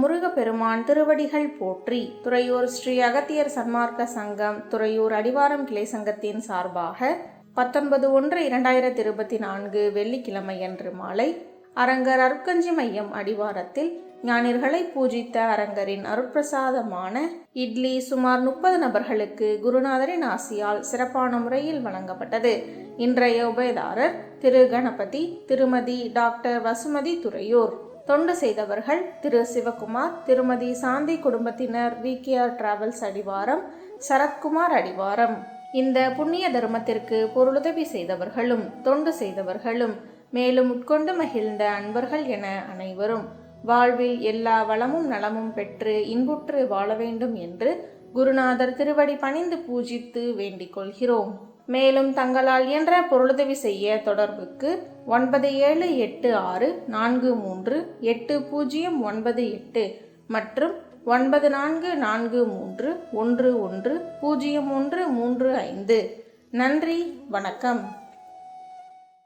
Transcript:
முருகப்பெருமான் திருவடிகள் போற்றி. துறையூர் ஸ்ரீ அகத்தியர் சன்மார்க்க சங்கம் துறையூர் அடிவாரம் கிளை சங்கத்தின் சார்பாக 19/1/2024 வெள்ளிக்கிழமையன்று மாலை அரங்கர் அருட்கஞ்சி மையம் அடிவாரத்தில் ஞானியர்களை பூஜித்த அரங்கரின் அருட்பிரசாதமான இட்லி சுமார் 30 நபர்களுக்கு குருநாதரின் ஆசியால் சிறப்பான முறையில் வழங்கப்பட்டது. இன்றைய உபயதாரர் திரு கணபதி, திருமதி டாக்டர் வசுமதி துறையூர். தொண்டு செய்தவர்கள் திரு சிவகுமார், திருமதி சாந்தி குடும்பத்தினர், VKR டிராவல்ஸ் அடிவாரம், சரத்குமார் அடிவாரம். இந்த புண்ணிய தர்மத்திற்கு பொருளுதவி செய்தவர்களும் தொண்டு செய்தவர்களும் மேலும் உட்கொண்டு மகிழ்ந்த அன்பர்கள் என அனைவரும் வாழ்வில் எல்லா வளமும் நலமும் பெற்று இன்புற்று வாழ வேண்டும் என்று குருநாதர் திருவடி பணிந்து பூஜித்து வேண்டிக் கொள்கிறோம். மேலும் தங்களால் இயன்ற பொருளுதவி செய்ய தொடர்புக்கு 9784348098 மற்றும் 9443110135. நன்றி, வணக்கம்.